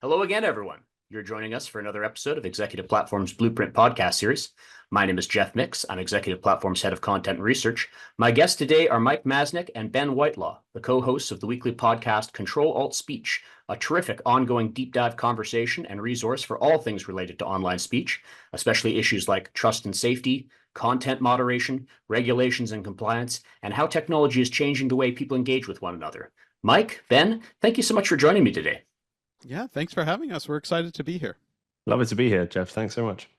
Hello again, everyone. You're joining us for another episode of Executive Platform's Blueprint podcast series. My name is Geoff Micks. I'm Executive Platform's Head of Content and Research. My guests today are Mike Masnick and Ben Whitelaw, the co-hosts of the weekly podcast Ctrl-Alt-Speech, a terrific ongoing deep dive conversation and resource for all things related to online speech, especially issues like trust and safety, content moderation, regulations and compliance, and how technology is changing the way people engage with one another. Mike, Ben, thank you so much for joining me today. Yeah, thanks for having us. We're excited to be here. Love it to be here, Geoff. Thanks so much.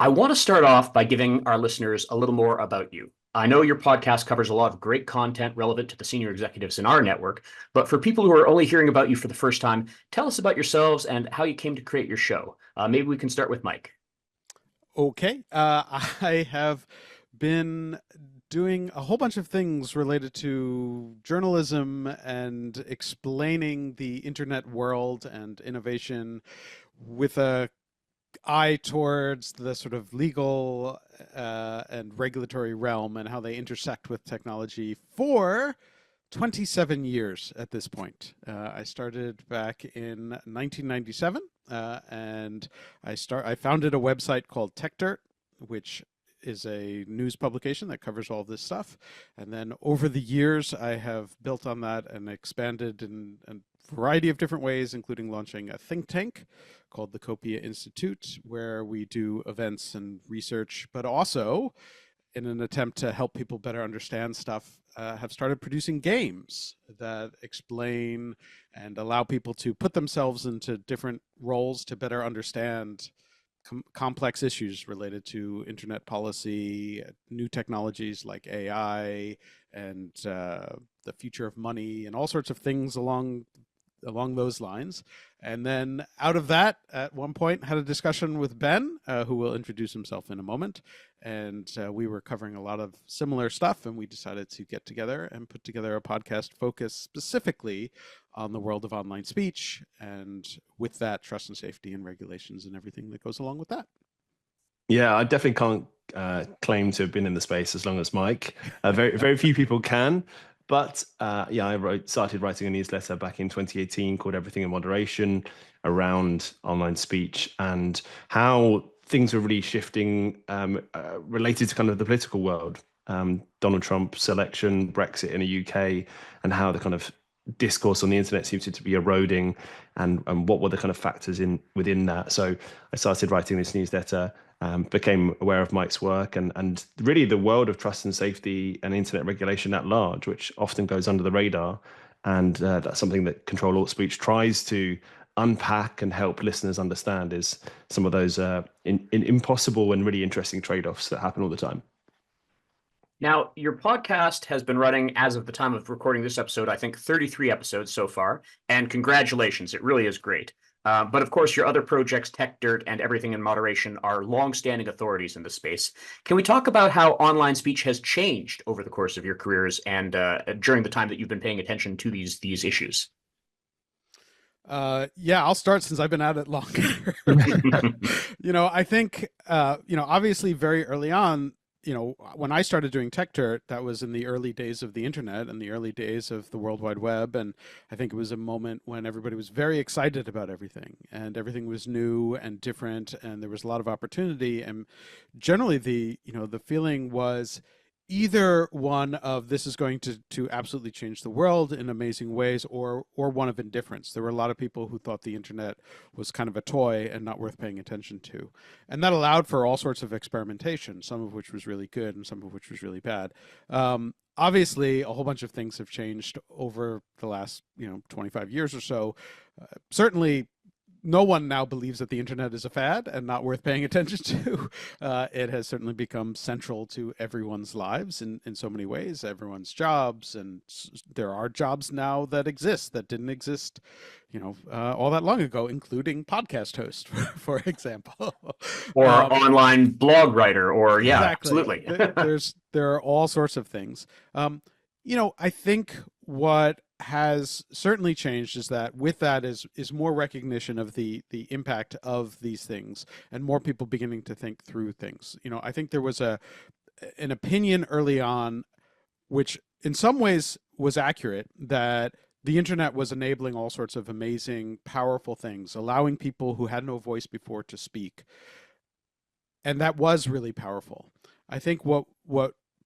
I want to start off by giving our listeners a little more about you. I know your podcast covers a lot of great content relevant to the senior executives in our network, but for people who are only hearing about you for the first time, tell us about yourselves and how you came to create your show. Maybe we can start with Mike. Okay. I have been doing a whole bunch of things related to journalism and explaining the internet world and innovation with a eye towards the sort of legal and regulatory realm and how they intersect with technology for 27 years at this point. I started back in 1997 and I founded a website called Techdirt, which is a news publication that covers all this stuff. And then over the years, I have built on that and expanded in a variety of different ways, including launching a think tank called the Copia Institute, where we do events and research, but also in an attempt to help people better understand stuff, have started producing games that explain and allow people to put themselves into different roles to better understand complex issues related to internet policy, new technologies like AI, and the future of money, and all sorts of things along those lines. And then out of that, at one point, had a discussion with Ben, who will introduce himself in a moment. And we were covering a lot of similar stuff, and we decided to get together and put together a podcast focused specifically on the world of online speech, and with that, trust and safety and regulations and everything that goes along with that. Yeah, I definitely can't claim to have been in the space as long as Mike. Very few people can. But yeah, I started writing a newsletter back in 2018 called Everything in Moderation around online speech and how things were really shifting related to kind of the political world. Donald Trump's election, Brexit in the UK, and how the kind of discourse on the internet seems to be eroding, and what were the kind of factors within that. So I started writing this newsletter, became aware of Mike's work and really the world of trust and safety and internet regulation at large, which often goes under the radar. And that's something that Ctrl-Alt-Speech tries to unpack and help listeners understand, is some of those impossible and really interesting trade-offs that happen all the time. Now, your podcast has been running, as of the time of recording this episode, I think 33 episodes so far, and congratulations, it really is great. But of course, your other projects, Techdirt and Everything in Moderation, are long-standing authorities in the space. Can we talk about how online speech has changed over the course of your careers and during the time that you've been paying attention to these issues? Yeah, I'll start since I've been at it longer. I think, obviously very early on, when I started doing Techdirt, that was in the early days of the internet and the early days of the World Wide Web. And I think it was a moment when everybody was very excited about everything, and everything was new and different, and there was a lot of opportunity. And generally the feeling was either one of this is going to absolutely change the world in amazing ways, or one of indifference. There were a lot of people who thought the internet was kind of a toy and not worth paying attention to. And that allowed for all sorts of experimentation, some of which was really good and some of which was really bad. Obviously, a whole bunch of things have changed over the last 25 years or so. Certainly, no one now believes that the internet is a fad and not worth paying attention to. It has certainly become central to everyone's lives in so many ways, everyone's jobs. And there are jobs now that exist that didn't exist, all that long ago, including podcast host, for example. Or online blog writer, or yeah, exactly. Absolutely. There are all sorts of things. I think what has certainly changed is that with that is more recognition of the impact of these things, and more people beginning to think through things. I think there was an opinion early on, which in some ways was accurate, that the internet was enabling all sorts of amazing, powerful things, allowing people who had no voice before to speak. And that was really powerful. I think what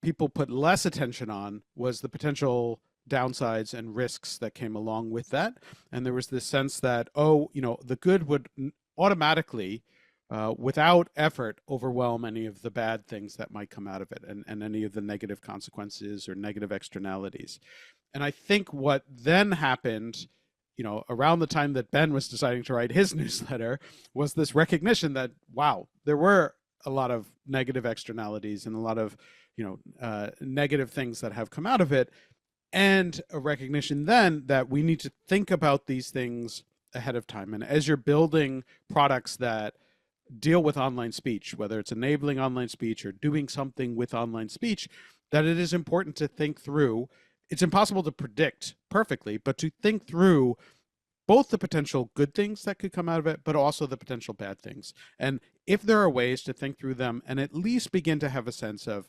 people put less attention on was the potential downsides and risks that came along with that. And there was this sense that, oh, the good would automatically, without effort, overwhelm any of the bad things that might come out of it, and any of the negative consequences or negative externalities. And I think what then happened, around the time that Ben was deciding to write his newsletter, was this recognition that, wow, there were a lot of negative externalities and a lot of, negative things that have come out of it. And a recognition then that we need to think about these things ahead of time. And as you're building products that deal with online speech, whether it's enabling online speech or doing something with online speech, that it is important to think through. It's impossible to predict perfectly, but to think through both the potential good things that could come out of it, but also the potential bad things. And if there are ways to think through them and at least begin to have a sense of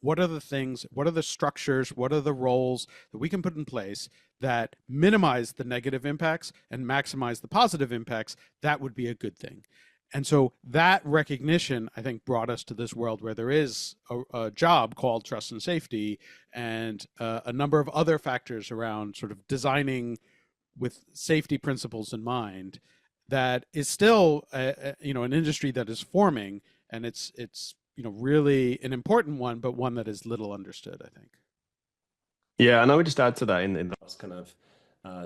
what are the things, what are the structures, what are the roles that we can put in place that minimize the negative impacts and maximize the positive impacts, that would be a good thing. And so that recognition, I think, brought us to this world where there is a job called trust and safety, and a number of other factors around sort of designing with safety principles in mind, that is still an industry that is forming, and it's really an important one, but one that is little understood, I think. Yeah, and I would just add to that in the last kind of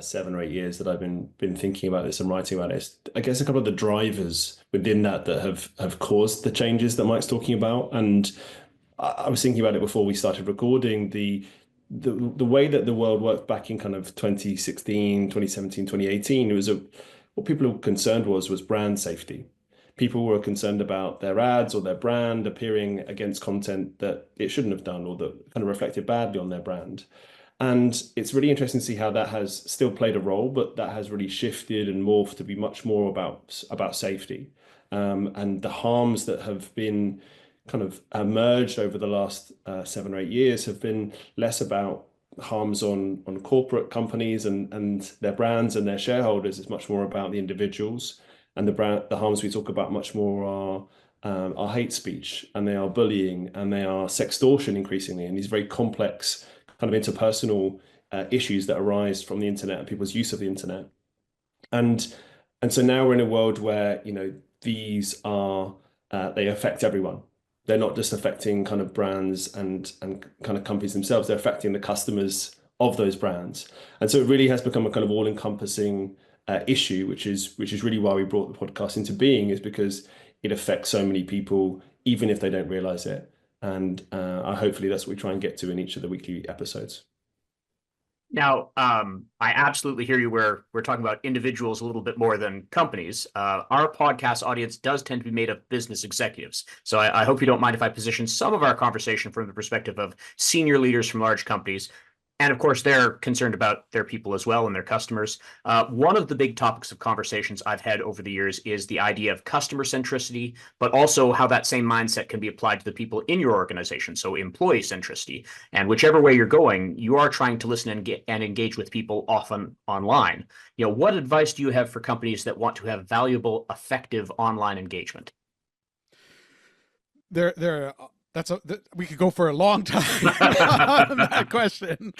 7 or 8 years that I've been thinking about this and writing about it. I guess a couple of the drivers within that have caused the changes that Mike's talking about. And I was thinking about it before we started recording, the way that the world worked back in kind of 2016, 2017, 2018. It was what people were concerned was brand safety. People were concerned about their ads or their brand appearing against content that it shouldn't have done, or that kind of reflected badly on their brand. And it's really interesting to see how that has still played a role, but that has really shifted and morphed to be much more about safety. And the harms that have been kind of emerged over the last 7 or 8 years have been less about harms on corporate companies and their brands and their shareholders. It's much more about the individuals, and the harms we talk about much more are hate speech, and they are bullying, and they are sextortion increasingly, and these very complex kind of interpersonal issues that arise from the internet and people's use of the internet. And so now we're in a world where these are they affect everyone. They're not just affecting kind of brands and kind of companies themselves, they're affecting the customers of those brands. And so it really has become a kind of all-encompassing issue, which is really why we brought the podcast into being, is because it affects so many people, even if they don't realize it. And hopefully that's what we try and get to in each of the weekly episodes. Now, I absolutely hear you where we're talking about individuals a little bit more than companies. Our podcast audience does tend to be made of business executives. So I hope you don't mind if I position some of our conversation from the perspective of senior leaders from large companies. And of course, they're concerned about their people as well and their customers. One of the big topics of conversations I've had over the years is the idea of customer centricity, but also how that same mindset can be applied to the people in your organization. So employee centricity. And whichever way you're going, you are trying to listen and engage with people often online. What advice do you have for companies that want to have valuable, effective online engagement? We could go for a long time on that question.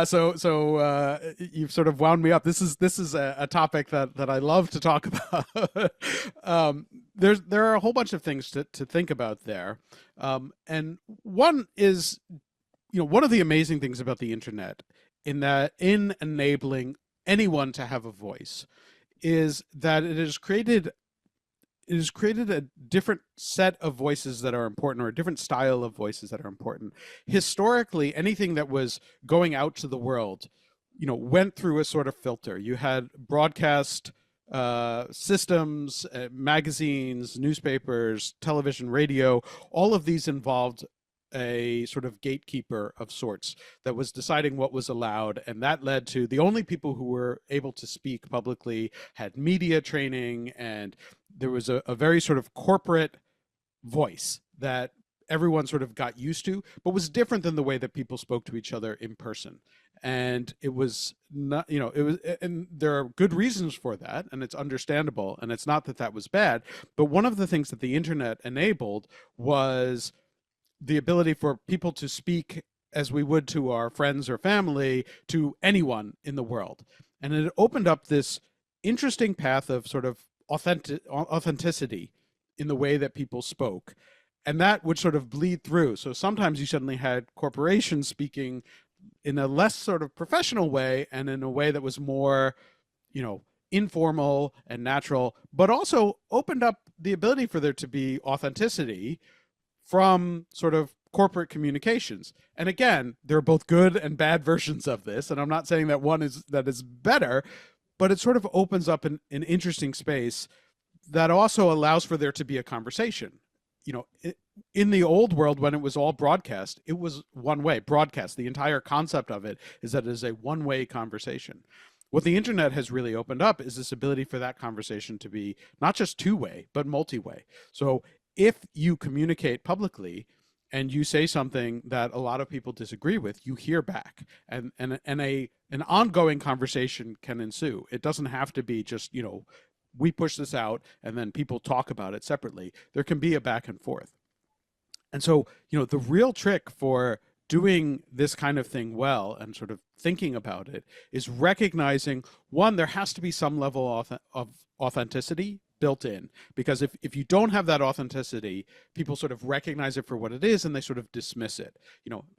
So you've sort of wound me up. This is a topic that I love to talk about. There are a whole bunch of things to think about there. And one is, one of the amazing things about the internet in enabling anyone to have a voice is that it has created a different set of voices that are important, or a different style of voices that are important. Historically, anything that was going out to the world, went through a sort of filter. You had broadcast systems, magazines, newspapers, television, radio. All of these involved a sort of gatekeeper of sorts that was deciding what was allowed, and that led to the only people who were able to speak publicly had media training, and there was a very sort of corporate voice that everyone sort of got used to, but was different than the way that people spoke to each other in person. And it was not, it was, and there are good reasons for that, and it's understandable, and it's not that that was bad. But one of the things that the internet enabled was the ability for people to speak as we would to our friends or family, to anyone in the world. And it opened up this interesting path of sort of authenticity in the way that people spoke. And that would sort of bleed through. So sometimes you suddenly had corporations speaking in a less sort of professional way, and in a way that was more, informal and natural, but also opened up the ability for there to be authenticity from sort of corporate communications. And again, there are both good and bad versions of this, and I'm not saying that one is better, but it sort of opens up an interesting space that also allows for there to be a conversation. In the old world, when it was all broadcast, it was one way broadcast. The entire concept of it is that it is a one-way conversation. What the internet has really opened up is this ability for that conversation to be not just two-way, but multi-way. So if you communicate publicly and you say something that a lot of people disagree with, you hear back, and an ongoing conversation can ensue. It doesn't have to be just, we push this out and then people talk about it separately. There can be a back and forth. And so, the real trick for doing this kind of thing well and sort of thinking about it is recognizing, one, there has to be some level of authenticity built in, because if you don't have that authenticity, people sort of recognize it for what it is and they sort of dismiss it.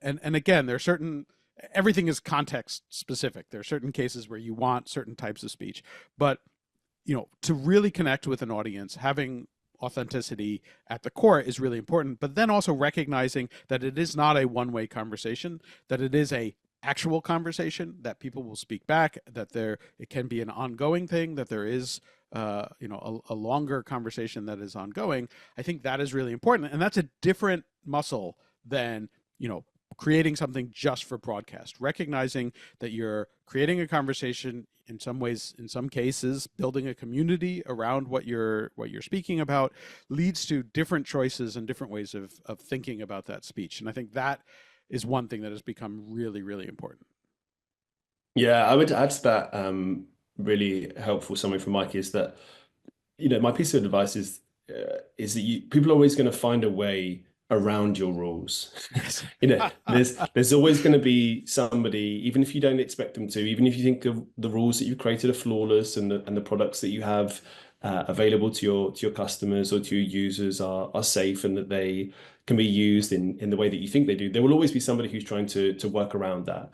And again, there are certain, everything is context specific. There are certain cases where you want certain types of speech, but to really connect with an audience, having authenticity at the core is really important, but then also recognizing that it is not a one-way conversation, that it is a actual conversation, that people will speak back, that it can be an ongoing thing, that there is a longer conversation that is ongoing. I think that is really important, and that's a different muscle than creating something just for broadcast. Recognizing that you're creating a conversation, in some ways, in some cases, building a community around what you're speaking about, leads to different choices and different ways of thinking about that speech. And I think that is one thing that has become really, really important. Yeah, I would add to that, really helpful summary from Mike is that, my piece of advice is that people are always going to find a way around your rules. Yes. There's always going to be somebody, even if you don't expect them to, even if you think the rules that you've created are flawless and the products that you have available to your customers or to your users are safe and that they can be used in the way that you think they do, there will always be somebody who's trying to work around that.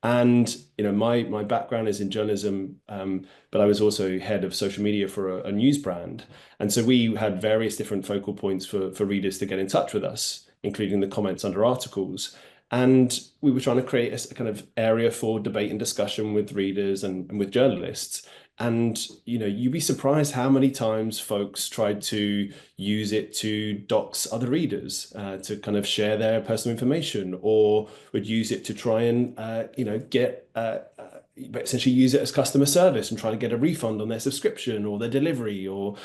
And my background is in journalism, but I was also head of social media for a news brand, and so we had various different focal points for readers to get in touch with us, including the comments under articles. And we were trying to create a kind of area for debate and discussion with readers and with journalists. And you'd be surprised how many times folks tried to use it to dox other readers, to kind of share their personal information, or would use it to try and get essentially use it as customer service and try to get a refund on their subscription or their delivery. Or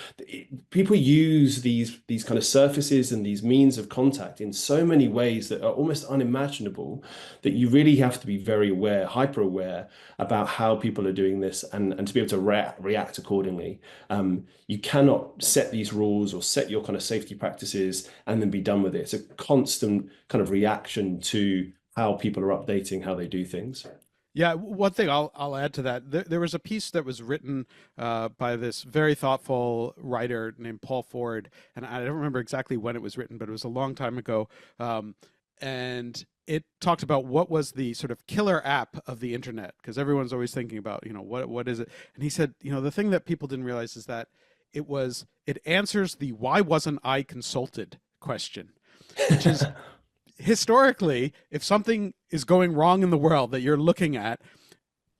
people use these kind of surfaces and these means of contact in so many ways that are almost unimaginable, that you really have to be very aware, hyper aware about how people are doing this and to be able to react accordingly. You cannot set these rules or set your kind of safety practices and then be done with it. It's a constant kind of reaction to how people are updating how they do things. Yeah, one thing I'll add to that. There was a piece that was written by this very thoughtful writer named Paul Ford, and I don't remember exactly when it was written, but it was a long time ago. And it talked about what was the sort of killer app of the internet, because everyone's always thinking about, what is it? And he said, the thing that people didn't realize is that it answers the "why wasn't I consulted" question, which is historically, if something is going wrong in the world that you're looking at,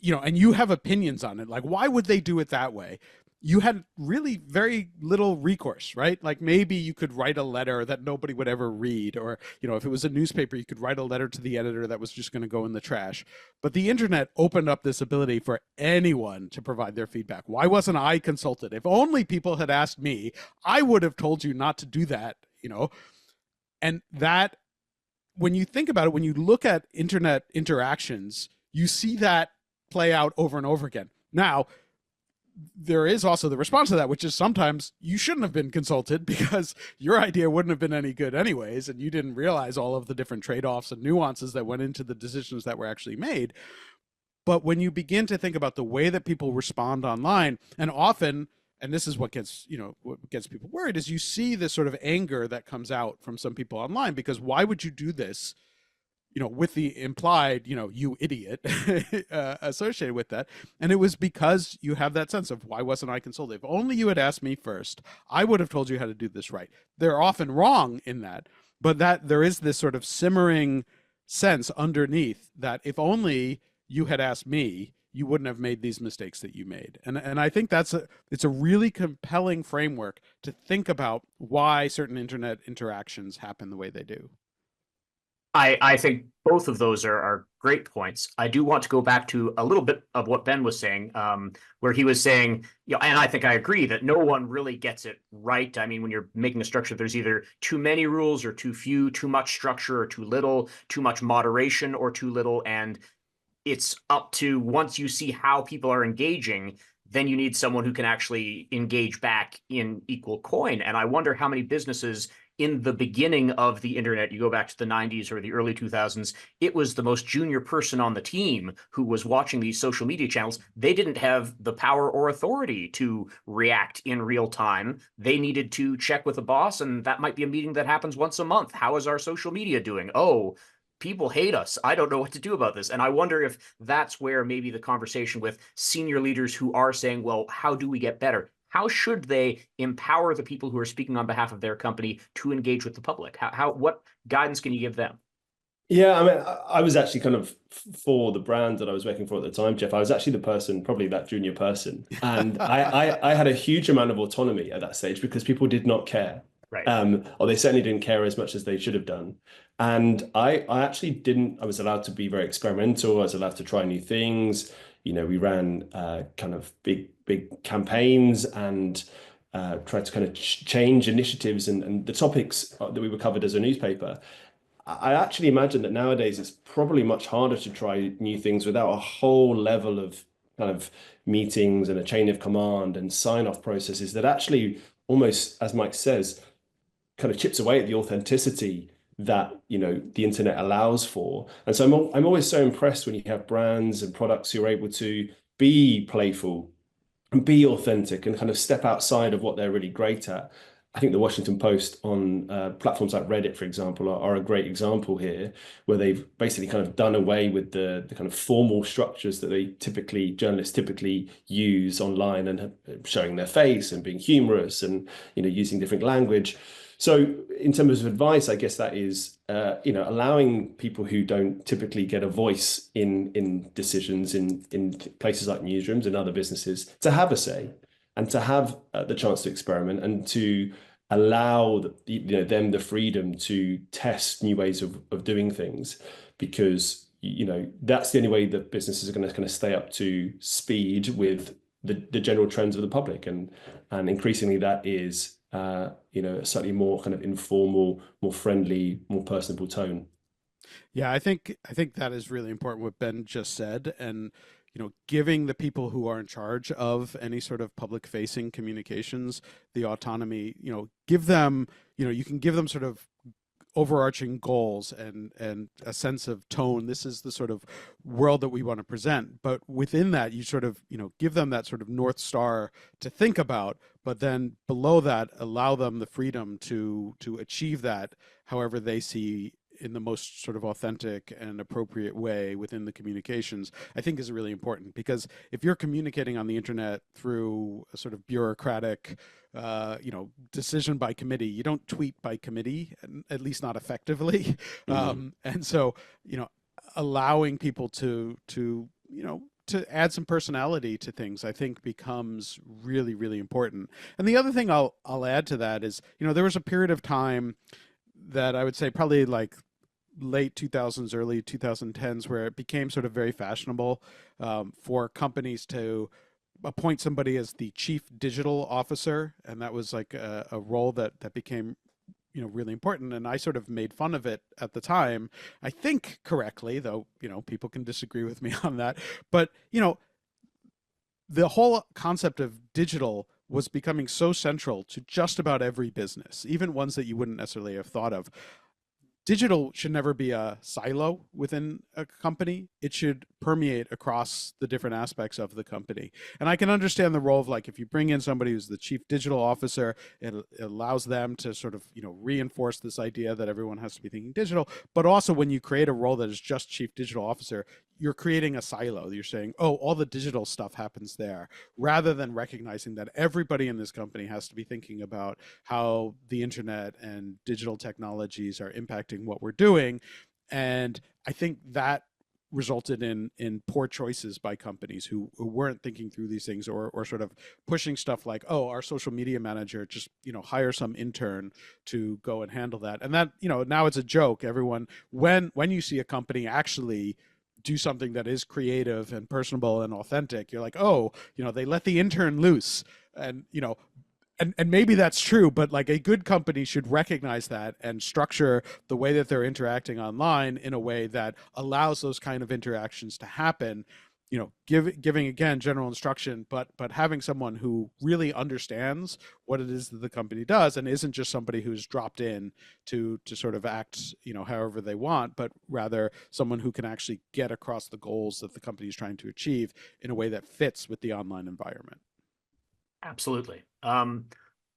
and you have opinions on it, like why would they do it that way? You had really very little recourse, right? Like maybe you could write a letter that nobody would ever read, or, if it was a newspaper, you could write a letter to the editor that was just going to go in the trash. But the internet opened up this ability for anyone to provide their feedback. Why wasn't I consulted? If only people had asked me, I would have told you not to do that, and that, when you think about it, when you look at internet interactions, you see that play out over and over again. Now, there is also the response to that, which is sometimes you shouldn't have been consulted because your idea wouldn't have been any good anyways, and you didn't realize all of the different trade-offs and nuances that went into the decisions that were actually made. But when you begin to think about the way that people respond online, and often, and this is what gets people worried, is you see this sort of anger that comes out from some people online, because why would you do this, with the implied, you idiot associated with that. And it was because you have that sense of, why wasn't I consulted? If only you had asked me first, I would have told you how to do this right. They're often wrong in that, but that there is this sort of simmering sense underneath that if only you had asked me, you wouldn't have made these mistakes that you made. And I think it's a really compelling framework to think about why certain internet interactions happen the way they do. I think both of those are great points. I do want to go back to a little bit of what Ben was saying, where he was saying, and I think I agree that no one really gets it right. I mean, when you're making a structure, there's either too many rules or too few, too much structure or too little, too much moderation or too little. And it's up to, once you see how people are engaging, then you need someone who can actually engage back in equal coin. And I wonder how many businesses in the beginning of the internet, you go back to the 90s or the early 2000s, it was the most junior person on the team who was watching these social media channels. They didn't have the power or authority to react in real time. They needed to check with a boss, and that might be a meeting that happens once a month. How is our social media doing? Oh, people hate us. I don't know what to do about this. And I wonder if that's where maybe the conversation with senior leaders who are saying, well, how do we get better? How should they empower the people who are speaking on behalf of their company to engage with the public? What guidance can you give them? Yeah, I mean, I was actually kind of, for the brand that I was working for at the time, Geoff, I was actually the person, probably that junior person. And I had a huge amount of autonomy at that stage because people did not care. Right. Or they certainly didn't care as much as they should have done. And I actually didn't, I was allowed to be very experimental. I was allowed to try new things. We ran kind of big campaigns and tried to kind of change initiatives and the topics that we were covered as a newspaper. I actually imagine that nowadays it's probably much harder to try new things without a whole level of kind of meetings and a chain of command and sign-off processes that actually almost, as Mike says, kind of chips away at the authenticity that the internet allows for. And so I'm always so impressed when you have brands and products who are able to be playful and be authentic and kind of step outside of what they're really great at. I think the Washington Post on platforms like Reddit, for example, are a great example here, where they've basically kind of done away with the kind of formal structures that journalists typically use online, and showing their face and being humorous and using different language. So in terms of advice, I guess that is allowing people who don't typically get a voice in decisions in places like newsrooms and other businesses to have a say, and to have the chance to experiment, and to allow them the freedom to test new ways of doing things, because that's the only way that businesses are going to kind of stay up to speed with the general trends of the public, and increasingly that is a slightly more kind of informal, more friendly, more personable tone. Yeah, I think that is really important what Ben just said, and giving the people who are in charge of any sort of public facing communications the autonomy, give them, you can give them sort of overarching goals and a sense of tone. This is the sort of world that we want to present, but within that you sort of give them that sort of North Star to think about, but then below that allow them the freedom to achieve that however they see in the most sort of authentic and appropriate way within the communications, I think is really important. Because if you're communicating on the internet through a sort of bureaucratic decision by committee, you don't tweet by committee, at least not effectively. Mm-hmm. And so allowing people to add some personality to things, I think becomes really, really important. And the other thing I'll add to that is, there was a period of time that I would say probably like late 2000s, early 2010s, where it became sort of very fashionable for companies to appoint somebody as the chief digital officer. And that was like a role that became really important. And I sort of made fun of it at the time, I think correctly, though, people can disagree with me on that. But, the whole concept of digital was becoming so central to just about every business, even ones that you wouldn't necessarily have thought of. Digital should never be a silo within a company. It should permeate across the different aspects of the company. And I can understand the role of, like, if you bring in somebody who's the chief digital officer, it allows them to sort of, reinforce this idea that everyone has to be thinking digital. But also, when you create a role that is just chief digital officer, you're creating a silo. You're saying, oh, all the digital stuff happens there, rather than recognizing that everybody in this company has to be thinking about how the internet and digital technologies are impacting what we're doing. And I think that resulted in poor choices by companies who weren't thinking through these things, or sort of pushing stuff like, oh, our social media manager, just hire some intern to go and handle that. And that, now it's a joke. Everyone, when you see a company actually do something that is creative and personable and authentic, you're like, oh, they let the intern loose. And and maybe that's true, but like, a good company should recognize that and structure the way that they're interacting online in a way that allows those kind of interactions to happen. Giving, again, general instruction, but having someone who really understands what it is that the company does, and isn't just somebody who's dropped in to sort of act however they want, but rather someone who can actually get across the goals that the company is trying to achieve in a way that fits with the online environment. Absolutely.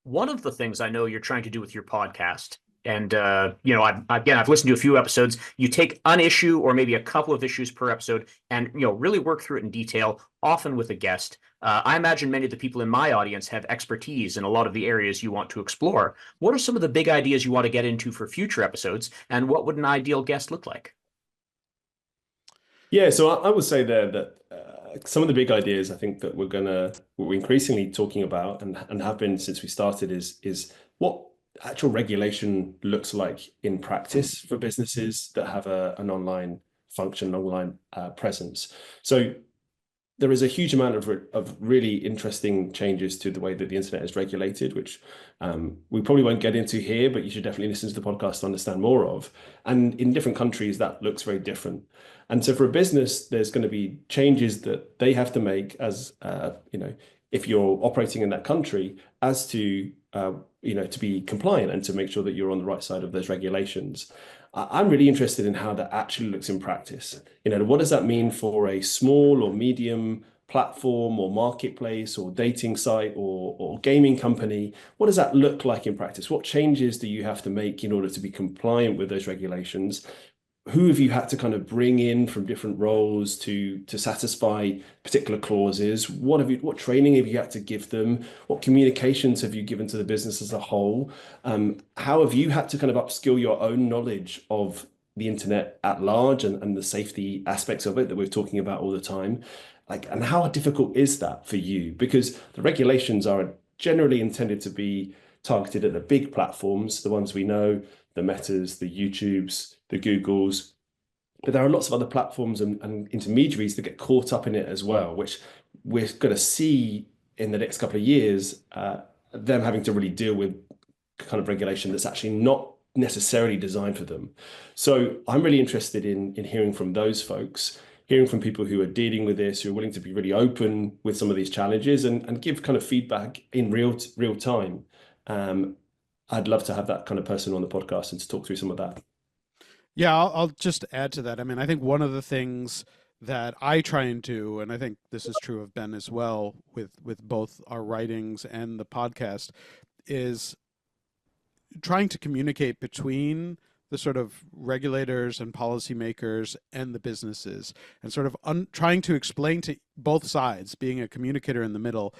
One of the things I know you're trying to do with your podcast, and I've listened to a few episodes. You take an issue or maybe a couple of issues per episode, and really work through it in detail, often with a guest. I imagine many of the people in my audience have expertise in a lot of the areas you want to explore. What are some of the big ideas you want to get into for future episodes, and what would an ideal guest look like? Yeah, so I would say there that some of the big ideas I think that we're increasingly talking about, and have been since we started, is what actual regulation looks like in practice for businesses that have an online function, online presence. So there is a huge amount of really interesting changes to the way that the internet is regulated, which we probably won't get into here, but you should definitely listen to the podcast to understand more of. And in different countries, that looks very different. And so for a business, there's going to be changes that they have to make as, if you're operating in that country, as to, to be compliant and to make sure that you're on the right side of those regulations. I'm really interested in how that actually looks in practice. What does that mean for a small or medium platform or marketplace or dating site or gaming company? What does that look like in practice? What changes do you have to make in order to be compliant with those regulations? Who have you had to kind of bring in from different roles to satisfy particular clauses? What training have you had to give them? What communications have you given to the business as a whole? How have you had to kind of upskill your own knowledge of the internet at large and the safety aspects of it that we're talking about all the time? And how difficult is that for you? Because the regulations are generally intended to be targeted at the big platforms, the ones we know, the Metas, the YouTubes, the Googles. But there are lots of other platforms and intermediaries that get caught up in it as well, which we're going to see in the next couple of years, them having to really deal with kind of regulation that's actually not necessarily designed for them. So I'm really interested in hearing from those folks, hearing from people who are dealing with this, who are willing to be really open with some of these challenges and give kind of feedback in real time. I'd love to have that kind of person on the podcast and to talk through some of that. Yeah, I'll just add to that. I mean, I think one of the things that I try and do, and I think this is true of Ben as well, with both our writings and the podcast, is trying to communicate between the sort of regulators and policymakers and the businesses, and sort of trying to explain to both sides, being a communicator in the middle,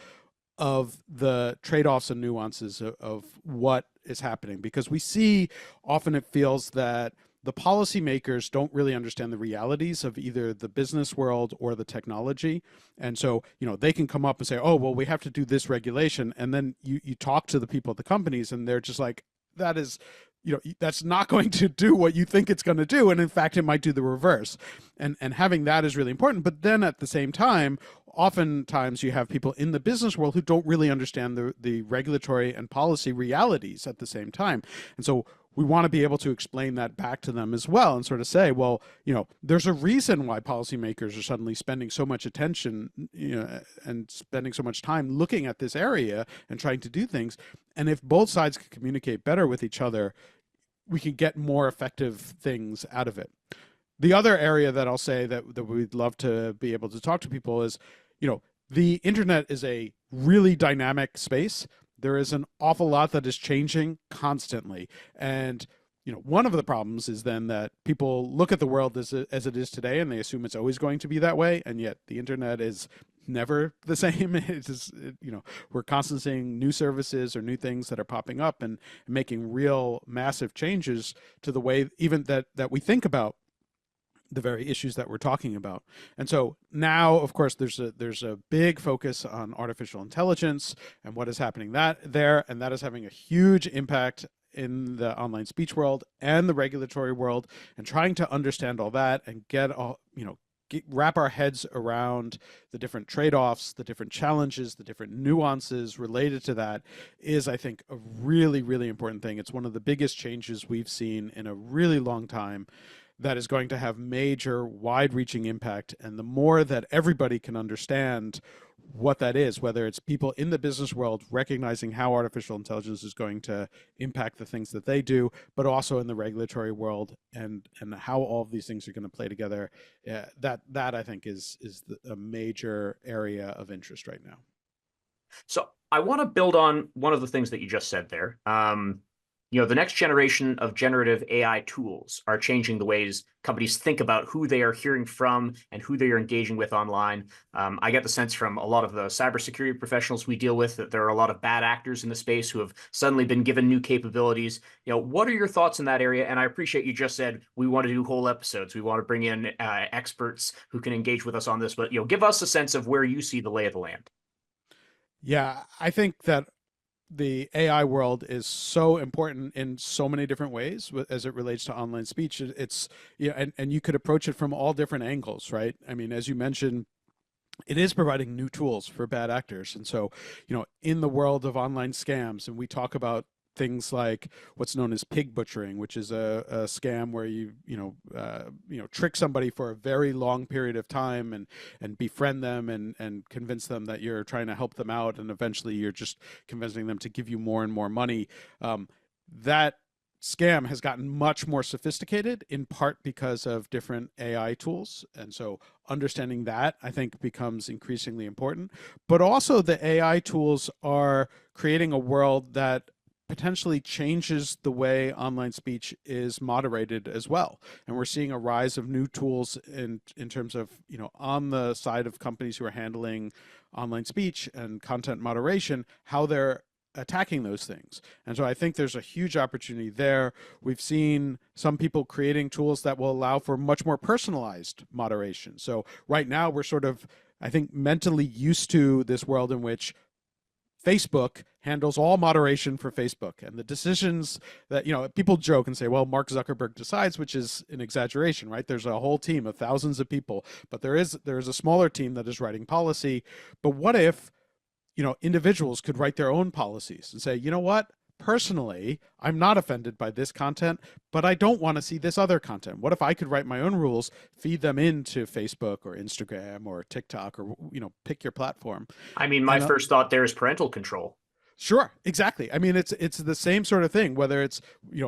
of the trade-offs and nuances of what is happening. Because we see, often it feels that the policymakers don't really understand the realities of either the business world or the technology. And so, they can come up and say, oh, well, we have to do this regulation. And then you talk to the people at the companies and they're just like, that is that's not going to do what you think it's going to do, and in fact it might do the reverse. And having that is really important. But then at the same time, oftentimes you have people in the business world who don't really understand the regulatory and policy realities at the same time. And so we want to be able to explain that back to them as well, and sort of say, well, there's a reason why policymakers are suddenly spending so much attention, and spending so much time looking at this area and trying to do things. And if both sides can communicate better with each other, we can get more effective things out of it. The other area that I'll say that we'd love to be able to talk to people is, the internet is a really dynamic space. There is an awful lot that is changing constantly. And, one of the problems is then that people look at the world as it is today, and they assume it's always going to be that way. And yet the internet is never the same. We're constantly seeing new services or new things that are popping up and making real massive changes to the way even that we think about the very issues that we're talking about. And so now, of course, there's a big focus on artificial intelligence and what is happening there, and that is having a huge impact in the online speech world and the regulatory world, and trying to understand all that and wrap our heads around the different trade-offs, the different challenges, the different nuances related to that is, I think, a really, really important thing. It's one of the biggest changes we've seen in a really long time that is going to have major, wide-reaching impact. And the more that everybody can understand what that is, whether it's people in the business world recognizing how artificial intelligence is going to impact the things that they do, but also in the regulatory world and how all of these things are going to play together, that I think is a major area of interest right now. So I want to build on one of the things that you just said there. The next generation of generative AI tools are changing the ways companies think about who they are hearing from and who they are engaging with online. I get the sense from a lot of the cybersecurity professionals we deal with that there are a lot of bad actors in the space who have suddenly been given new capabilities. What are your thoughts in that area? And I appreciate you just said we want to do whole episodes. We want to bring in experts who can engage with us on this. But give us a sense of where you see the lay of the land. Yeah, I think that the AI world is so important in so many different ways as it relates to online speech. It's and you could approach it from all different angles, right? I mean, as you mentioned, it is providing new tools for bad actors. And so, in the world of online scams, and we talk about things like what's known as pig butchering, which is a scam where you trick somebody for a very long period of time and befriend them and convince them that you're trying to help them out, and eventually you're just convincing them to give you more and more money. That scam has gotten much more sophisticated, in part because of different AI tools. And so understanding that, I think, becomes increasingly important. But also the AI tools are creating a world that potentially changes the way online speech is moderated as well. And we're seeing a rise of new tools in terms of, on the side of companies who are handling online speech and content moderation, how they're attacking those things. And so I think there's a huge opportunity there. We've seen some people creating tools that will allow for much more personalized moderation. So right now we're sort of, I think, mentally used to this world in which Facebook handles all moderation for Facebook, and the decisions that, people joke and say, well, Mark Zuckerberg decides, which is an exaggeration, right? There's a whole team of thousands of people, but there is a smaller team that is writing policy. But what if, individuals could write their own policies and say, you know what? Personally, I'm not offended by this content, but I don't want to see this other content. What if I could write my own rules, feed them into Facebook or Instagram or TikTok or, pick your platform? I mean, my first thought there is parental control. Sure, exactly. I mean, it's the same sort of thing, whether it's,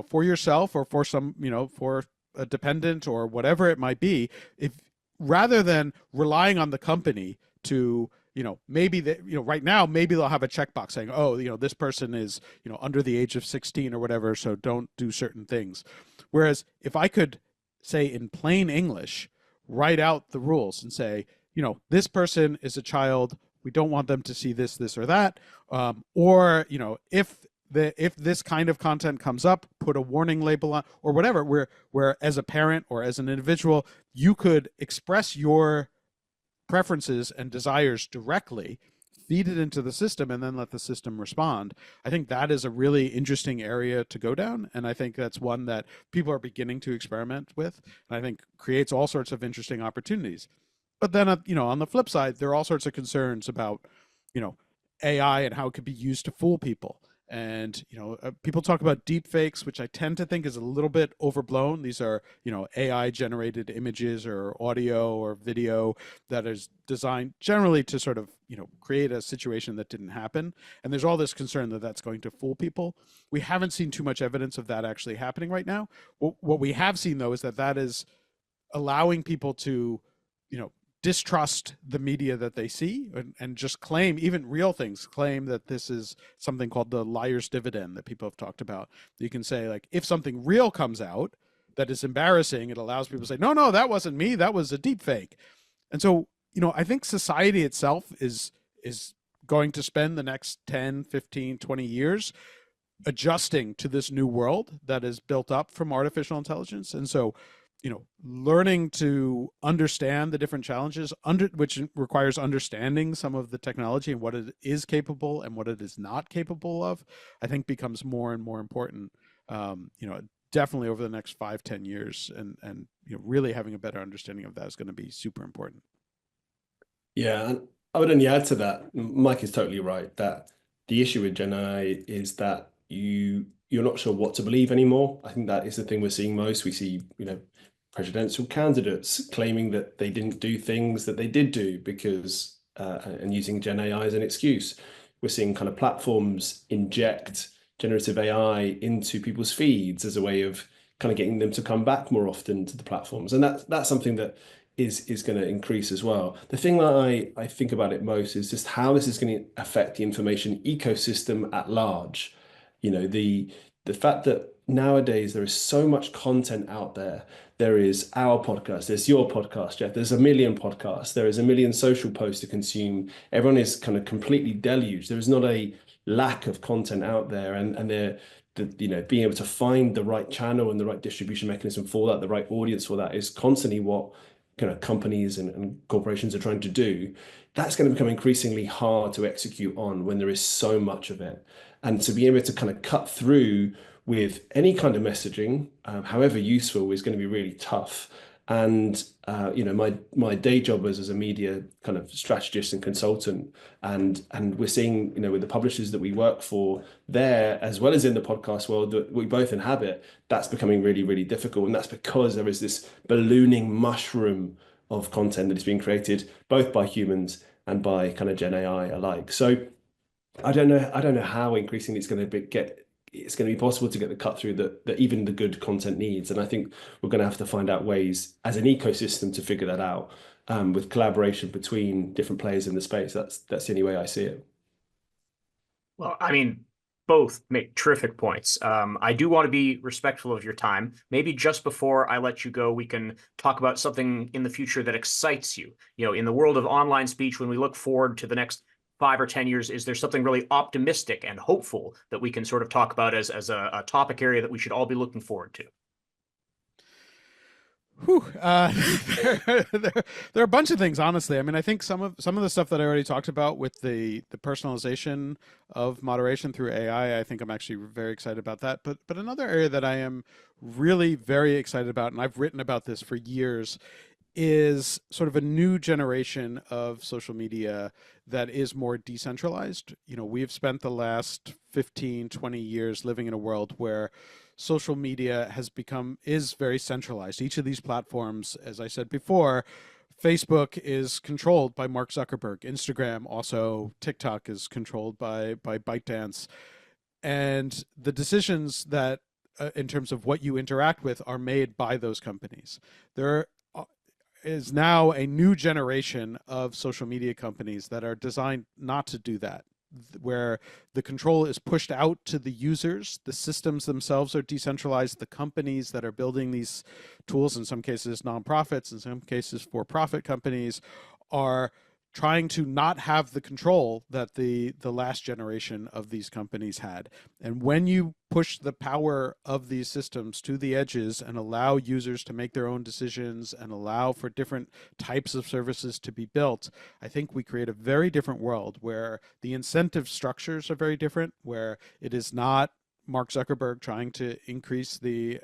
for yourself or for some, for a dependent or whatever it might be, if rather than relying on the company to, maybe right now, maybe they'll have a checkbox saying, oh, this person is, under the age of 16 or whatever, so don't do certain things. Whereas if I could say in plain English, write out the rules and say, this person is a child, we don't want them to see this, this, or that. Or, if this kind of content comes up, put a warning label on, or whatever, where as a parent or as an individual, you could express your preferences and desires directly, feed it into the system and then let the system respond. I think that is a really interesting area to go down, and I think that's one that people are beginning to experiment with, and I think creates all sorts of interesting opportunities. But then, on the flip side, there are all sorts of concerns about, AI and how it could be used to fool people. And, people talk about deep fakes, which I tend to think is a little bit overblown. These are, AI generated images or audio or video that is designed generally to sort of, create a situation that didn't happen. And there's all this concern that that's going to fool people. We haven't seen too much evidence of that actually happening right now. What we have seen, though, is that that is allowing people to, distrust the media that they see, and just claim, even real things, claim that this is something called the liar's dividend that people have talked about. You can say, like, if something real comes out that is embarrassing, it allows people to say, no, that wasn't me, that was a deep fake. And so, I think society itself is going to spend the next 10, 15, 20 years adjusting to this new world that is built up from artificial intelligence. And so, learning to understand the different challenges, which requires understanding some of the technology and what it is capable and what it is not capable of, I think becomes more and more important, definitely over the next 5-10 years. And really having a better understanding of that is going to be super important. Yeah, and I would only add to that. Mike is totally right that the issue with Gen AI is that you're not sure what to believe anymore. I think that is the thing we're seeing most. We see, presidential candidates claiming that they didn't do things that they did do because and using Gen AI as an excuse. We're seeing kind of platforms inject generative AI into people's feeds as a way of kind of getting them to come back more often to the platforms, and that's something that is going to increase as well. The thing that I think about it most is just how this is going to affect the information ecosystem at large. The fact that nowadays there is so much content out there. There is our podcast, there's your podcast, Geoff, there's a million podcasts, there is a million social posts to consume. Everyone is kind of completely deluged. There is not a lack of content out there, and being able to find the right channel and the right distribution mechanism for that, the right audience for that, is constantly what kind of companies and corporations are trying to do. That's going to become increasingly hard to execute on when there is so much of it. And to be able to kind of cut through with any kind of messaging, however useful, is going to be really tough. And my day job was as a media kind of strategist and consultant, and we're seeing, with the publishers that we work for there, as well as in the podcast world that we both inhabit, that's becoming really, really difficult. And that's because there is this ballooning mushroom of content that is being created both by humans and by kind of Gen AI alike. So I don't know how increasingly it's going to be possible to get the cut through that even the good content needs. And I think we're going to have to find out ways as an ecosystem to figure that out, with collaboration between different players in the space. That's the only way I see it. Well, I mean, both make terrific points. I do want to be respectful of your time. Maybe just before I let you go, we can talk about something in the future that excites you. In the world of online speech, when we look forward to the next 5 or 10 years, is there something really optimistic and hopeful that we can sort of talk about as a topic area that we should all be looking forward to? There are a bunch of things, honestly. I mean, I think some of the stuff that I already talked about with the personalization of moderation through AI, I think I'm actually very excited about that. But another area that I am really very excited about, and I've written about this for years, is sort of a new generation of social media that is more decentralized. We've spent the last 15, 20 years living in a world where social media is very centralized. Each of these platforms, as I said before, Facebook is controlled by Mark Zuckerberg. Instagram, also TikTok, is controlled by ByteDance. And the decisions that, in terms of what you interact with, are made by those companies. There is now a new generation of social media companies that are designed not to do that, where the control is pushed out to the users. The systems themselves are decentralized. The companies that are building these tools, in some cases nonprofits, in some cases for-profit companies, are trying to not have the control that the last generation of these companies had. And when you push the power of these systems to the edges and allow users to make their own decisions and allow for different types of services to be built, I think we create a very different world where the incentive structures are very different, where it is not Mark Zuckerberg trying to increase the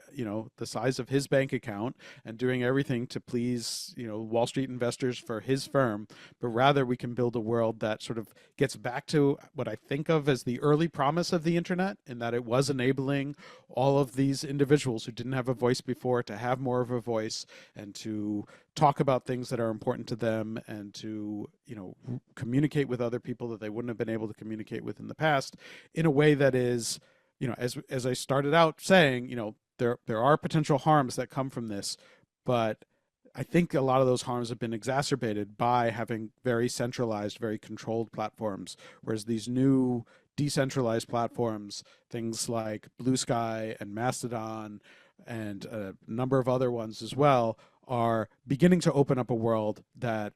size of his bank account and doing everything to please Wall Street investors for his firm, but rather we can build a world that sort of gets back to what I think of as the early promise of the internet, in that it was enabling all of these individuals who didn't have a voice before to have more of a voice and to talk about things that are important to them and to communicate with other people that they wouldn't have been able to communicate with in the past, in a way that is, as I started out saying, there are potential harms that come from this, but I think a lot of those harms have been exacerbated by having very centralized, very controlled platforms, whereas these new decentralized platforms, things like Blue Sky and Mastodon and a number of other ones as well, are beginning to open up a world that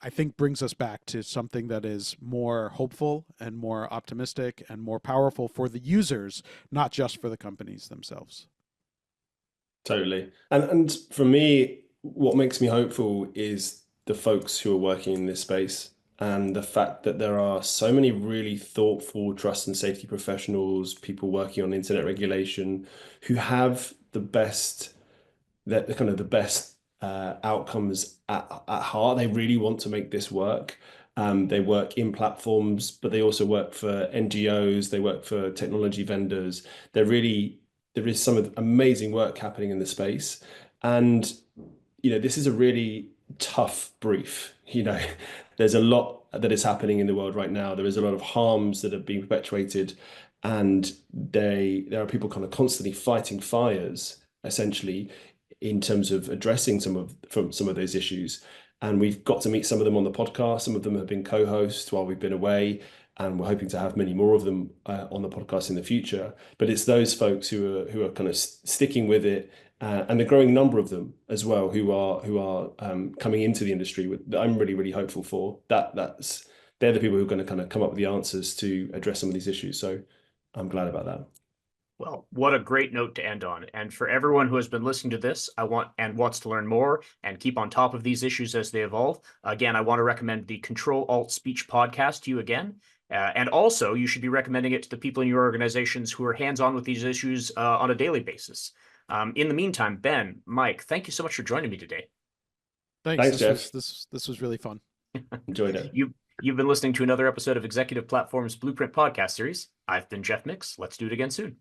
I think brings us back to something that is more hopeful and more optimistic and more powerful for the users, not just for the companies themselves. Totally. And for me, what makes me hopeful is the folks who are working in this space and the fact that there are so many really thoughtful trust and safety professionals, people working on internet regulation, who have the best outcomes at heart. They really want to make this work. They work in platforms, but they also work for NGOs. They work for technology vendors. There is some amazing work happening in the space, and this is a really tough brief. There's a lot that is happening in the world right now. There is a lot of harms that are being perpetuated, and there are people kind of constantly fighting fires, essentially, in terms of addressing some of those issues. And we've got to meet some of them on the podcast. Some of them have been co-hosts while we've been away, and we're hoping to have many more of them on the podcast in the future. But it's those folks who are kind of sticking with it, and the growing number of them as well who are coming into the industry that I'm really, really hopeful for. They're the people who are going to kind of come up with the answers to address some of these issues. So I'm glad about that. Well, what a great note to end on. And for everyone who has been listening to this, wants to learn more and keep on top of these issues as they evolve, again, I want to recommend the Ctrl-Alt-Speech podcast to you again. And also, you should be recommending it to the people in your organizations who are hands-on with these issues on a daily basis. In the meantime, Ben, Mike, thank you so much for joining me today. Thanks Jeff. This was really fun. Enjoyed it. You've been listening to another episode of Executive Platform's Blueprint podcast series. I've been Geoff Micks. Let's do it again soon.